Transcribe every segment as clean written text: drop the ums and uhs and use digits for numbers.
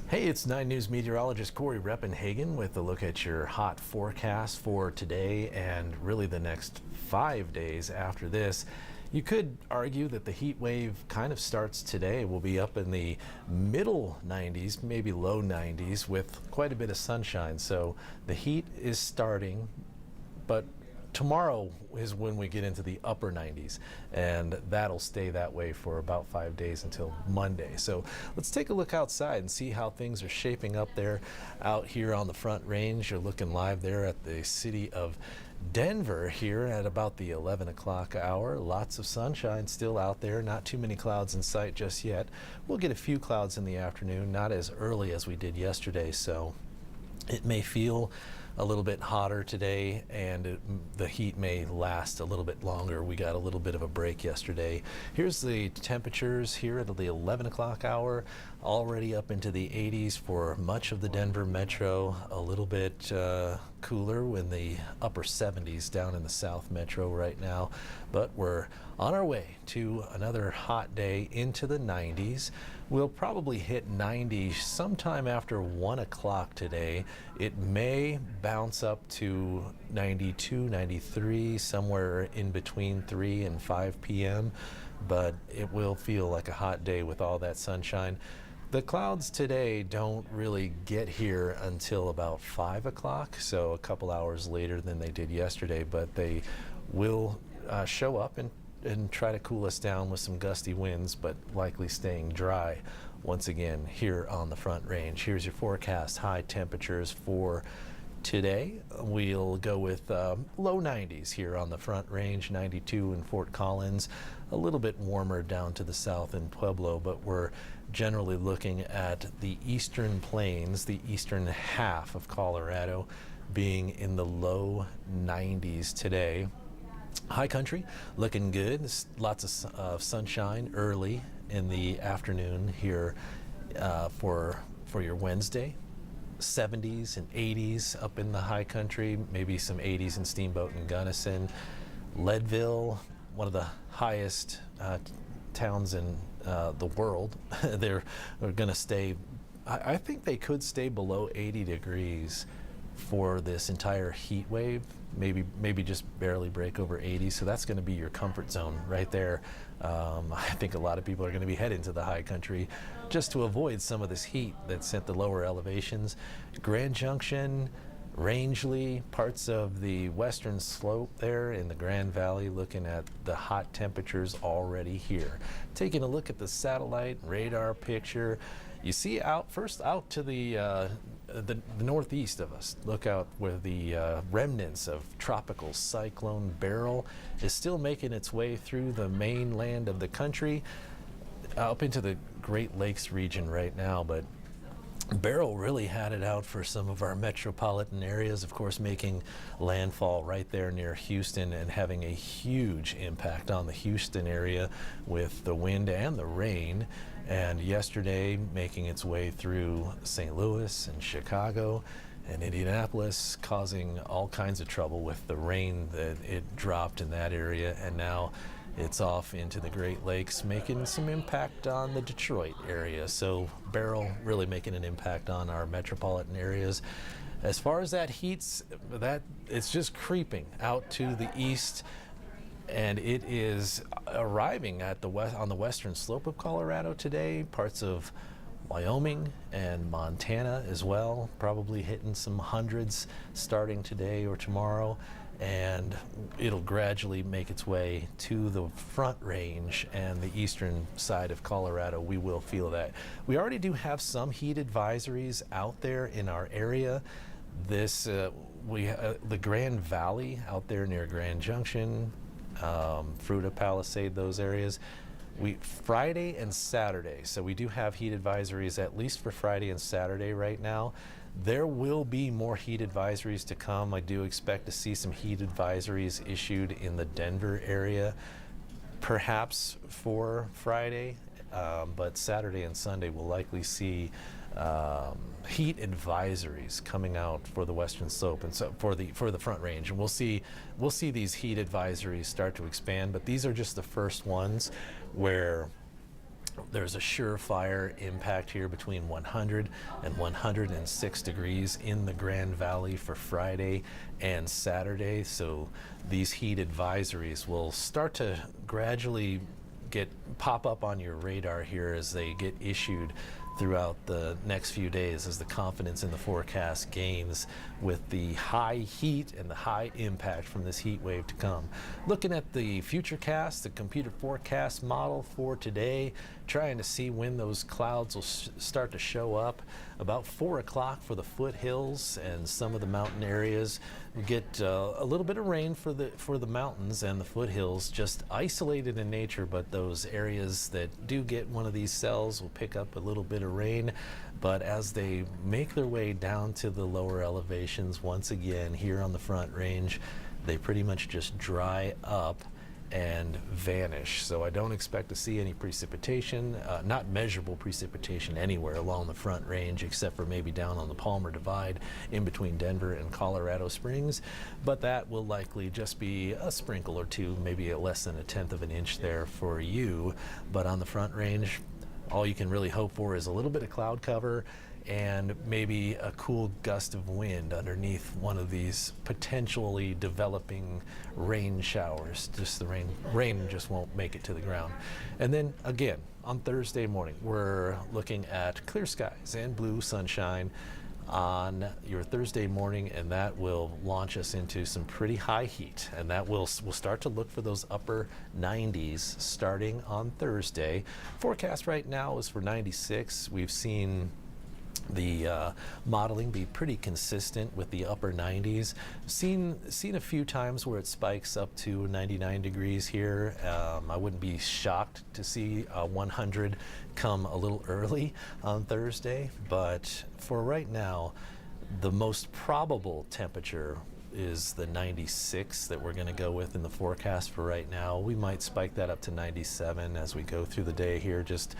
Hey, it's 9 News meteorologist Corey Reppenhagen with a look at your hot forecast for today and really the next 5 days after this. You could argue that the heat wave kind of starts today. We'll be up in the middle 90s, maybe low 90s with quite a bit of sunshine. So the heat is starting, but tomorrow is when we get into the upper 90s, and that'll stay that way for about 5 days until Monday. So let's take a look outside and see how things are shaping up there out here on the Front Range. You're looking live there at the city of Denver here at about the 11 o'clock hour. Lots of sunshine still out there, not too many clouds in sight just yet. We'll get a few clouds in the afternoon, not as early as we did yesterday, so it may feel a little bit hotter today, and the heat may last a little bit longer. We got a little bit of a break yesterday. Here's the temperatures here at the 11 o'clock hour, already up into the 80s for much of the Denver metro, a little bit cooler in the upper 70s down in the South Metro right now, but we're on our way to another hot day into the 90s. We'll probably hit 90 sometime after 1 o'clock today. It may bounce up to 92, 93, somewhere in between 3 and 5 p.m., but it will feel like a hot day with all that sunshine. The clouds today don't really get here until about 5 o'clock, so a couple hours later than they did yesterday, but they will show up and try to cool us down with some gusty winds, but likely staying dry once again here on the Front Range. Here's your forecast. High temperatures for today. We'll go with low 90s here on the Front Range, 92 in Fort Collins, a little bit warmer down to the south in Pueblo, but we're generally looking at the eastern plains, the eastern half of Colorado, being in the low 90s today. High country looking good. Lots of sunshine early in the afternoon here for your Wednesday. 70s and 80s up in the high country, maybe some 80s in Steamboat and Gunnison. Leadville, one of the highest towns in the world. They're going to stay, I think they could stay below 80 degrees for this entire heat wave, maybe just barely break over 80, so that's going to be your comfort zone right there. I think a lot of people are going to be heading to the high country just to avoid some of this heat that's at the lower elevations. Grand Junction, Rangeley, parts of the western slope there in the Grand Valley, looking at the hot temperatures already here. Taking a look at the satellite radar picture, you see out to the northeast of us. Look out where the remnants of tropical cyclone Beryl is still making its way through the mainland of the country up into the Great Lakes region right now, but Beryl really had it out for some of our metropolitan areas, of course, making landfall right there near Houston and having a huge impact on the Houston area with the wind and the rain. And yesterday, making its way through St. Louis and Chicago and Indianapolis, causing all kinds of trouble with the rain that it dropped in that area. And now it's off into the Great Lakes, making some impact on the Detroit area. So Beryl really making an impact on our metropolitan areas. As far as that heat's, it's just creeping out to the east, and it is arriving at on the western slope of Colorado today, parts of Wyoming and Montana as well, probably hitting some hundreds starting today or tomorrow, and it'll gradually make its way to the Front Range and the eastern side of Colorado. We will feel that. We already do have some heat advisories out there in our area. The Grand Valley out there near Grand Junction, Fruita, Palisade, those areas. Friday and Saturday, so we do have heat advisories at least for Friday and Saturday right now. There will be more heat advisories to come. I do expect to see some heat advisories issued in the Denver area, perhaps for Friday, but Saturday and Sunday we'll likely see heat advisories coming out for the western slope and so for the Front Range, and we'll see these heat advisories start to expand, but these are just the first ones where There's a surefire impact here between 100 and 106 degrees in the Grand Valley for Friday and Saturday. So these heat advisories will start to gradually pop up on your radar here as they get issued throughout the next few days as the confidence in the forecast gains with the high heat and the high impact from this heat wave to come. Looking at the futurecast, the computer forecast model for today, trying to see when those clouds will start to show up. About 4 o'clock for the foothills and some of the mountain areas. We get a little bit of rain for the mountains and the foothills, just isolated in nature, but those areas that do get one of these cells will pick up a little bit of rain. But as they make their way down to the lower elevations, once again here on the Front Range, they pretty much just dry up and vanish. So I don't expect to see any precipitation, not measurable precipitation anywhere along the Front Range, except for maybe down on the Palmer Divide in between Denver and Colorado Springs. But that will likely just be a sprinkle or two, maybe less than 1/10 of an inch there for you. But on the Front Range, all you can really hope for is a little bit of cloud cover and maybe a cool gust of wind underneath one of these potentially developing rain showers. Just the rain just won't make it to the ground. And then again, on Thursday morning, we're looking at clear skies and blue sunshine on your Thursday morning, and that will launch us into some pretty high heat, and that we'll start to look for those upper 90s starting on Thursday. Forecast right now is for 96. We've seen the modeling be pretty consistent with the upper 90s. Seen a few times where it spikes up to 99 degrees here. I wouldn't be shocked to see 100 come a little early on Thursday, but for right now, the most probable temperature is the 96 that we're going to go with in the forecast for right now. We might spike that up to 97 as we go through the day here, just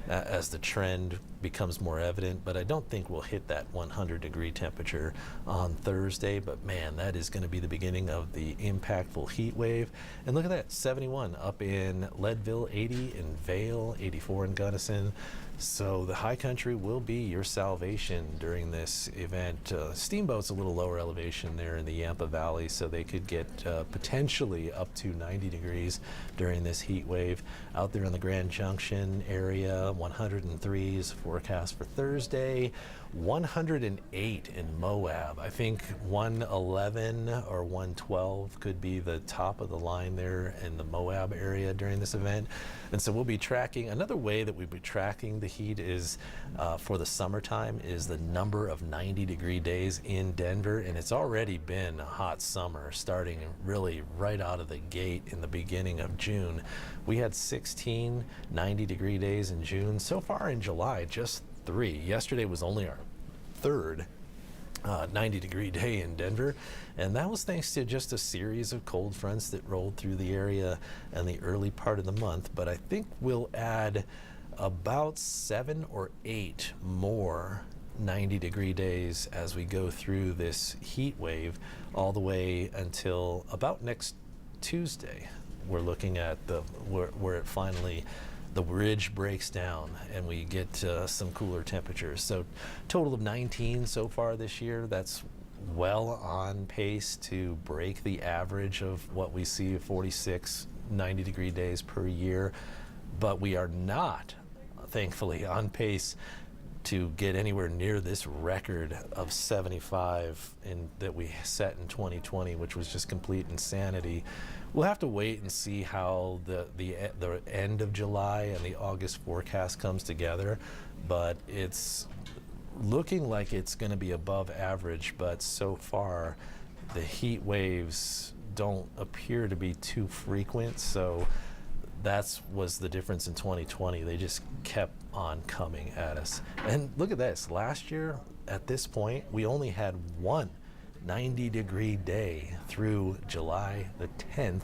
as the trend becomes more evident, but I don't think we'll hit that 100-degree temperature on Thursday. But man, that is going to be the beginning of the impactful heat wave. And look at that, 71 up in Leadville, 80 in Vail, 84 in Gunnison. So the high country will be your salvation during this event. Steamboat's a little lower elevation there in the Yampa Valley, so they could get potentially up to 90 degrees during this heat wave. Out there in the Grand Junction area, 103s forecast for Thursday. 108 in Moab. I think 111 or 112 could be the top of the line there in the Moab area during this event. And so we'll be tracking, another way that we'll be tracking the heat is for the summertime is the number of 90-degree days in Denver. And it's already been a hot summer starting really right out of the gate in the beginning of June. We had 16 90-degree days in June. So far in July, just 3. Yesterday was only our third 90-degree day in Denver, and that was thanks to just a series of cold fronts that rolled through the area in the early part of the month. But I think we'll add about 7 or 8 more 90-degree days as we go through this heat wave all the way until about next Tuesday. We're looking at where it finally, the ridge breaks down and we get some cooler temperatures. So total of 19 so far this year. That's well on pace to break the average of what we see, 46 90-degree days per year. But we are not, thankfully, on pace to get anywhere near this record of 75 that we set in 2020, which was just complete insanity. We'll have to wait and see how the end of July and the August forecast comes together, but it's looking like it's going to be above average. But so far, the heat waves don't appear to be too frequent, so that was the difference in 2020. They just kept on coming at us. And look at this. Last year, at this point, we only had one 90-degree day through July the 10th.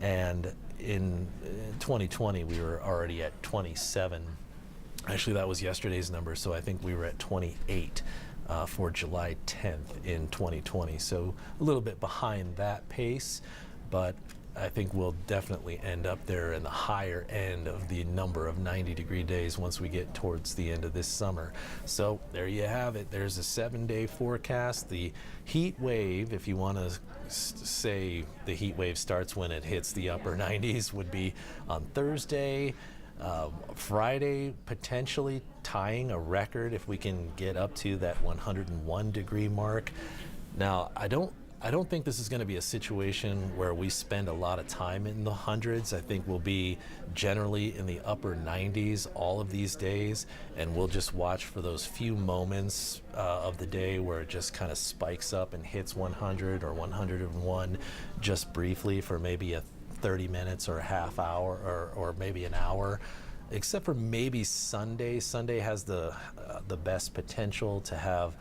And in 2020, we were already at 27. Actually, that was yesterday's number, so I think we were at 28 for July 10th in 2020. So a little bit behind that pace, but I think we'll definitely end up there in the higher end of the number of 90-degree days once we get towards the end of this summer. So there you have it. There's a 7-day forecast. The heat wave, if you want to say the heat wave starts when it hits the upper 90s, would be on Thursday. Friday, potentially tying a record if we can get up to that 101-degree mark. Now, I don't think this is going to be a situation where we spend a lot of time in the hundreds. I think we'll be generally in the upper 90s all of these days, and we'll just watch for those few moments of the day where it just kind of spikes up and hits 100 or 101 just briefly for maybe a 30 minutes or a half hour or maybe an hour, except for maybe Sunday. Sunday has the best potential to have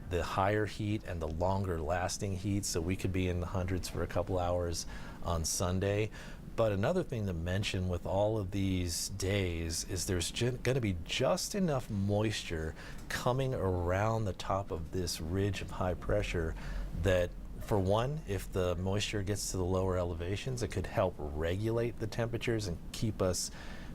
the higher heat and the longer lasting heat, so we could be in the hundreds for a couple hours on Sunday. But another thing to mention with all of these days is there's going to be just enough moisture coming around the top of this ridge of high pressure that, for one, if the moisture gets to the lower elevations, it could help regulate the temperatures and keep us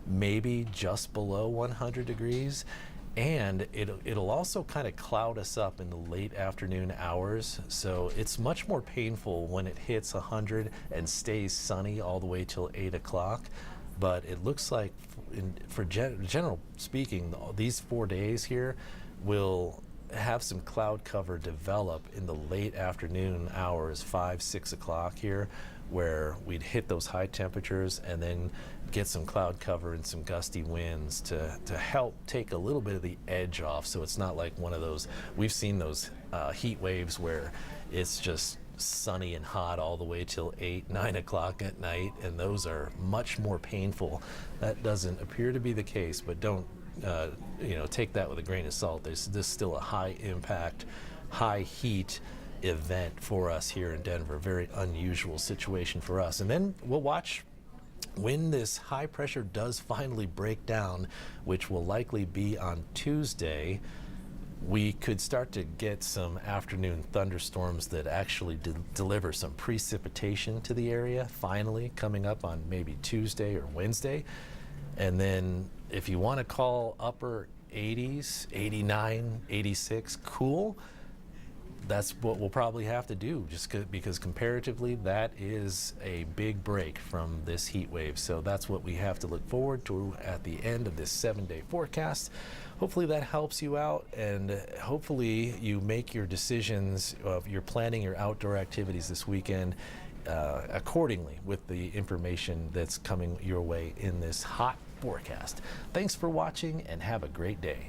maybe just below 100 degrees. And it'll also kind of cloud us up in the late afternoon hours. So it's much more painful when it hits 100 and stays sunny all the way till 8 o'clock. But it looks like, general speaking, these 4 days here will have some cloud cover develop in the late afternoon hours, 5, 6 o'clock here, where we'd hit those high temperatures and then get some cloud cover and some gusty winds to help take a little bit of the edge off. So it's not like one of those, we've seen those heat waves where it's just sunny and hot all the way till 8, 9 o'clock at night, and those are much more painful. That doesn't appear to be the case, but don't take that with a grain of salt. This is still a high impact, high heat event for us here in Denver. Very unusual situation for us. And then we'll watch when this high pressure does finally break down, which will likely be on Tuesday. We could start to get some afternoon thunderstorms that actually deliver some precipitation to the area, finally coming up on maybe Tuesday or Wednesday. And then if you want to call upper 80s, 89, 86 cool, that's what we'll probably have to do, because comparatively that is a big break from this heat wave. So that's what we have to look forward to at the end of this 7-day forecast. Hopefully that helps you out, and hopefully you make your decisions of you're planning your outdoor activities this weekend accordingly with the information that's coming your way in this hot forecast. Thanks for watching and have a great day.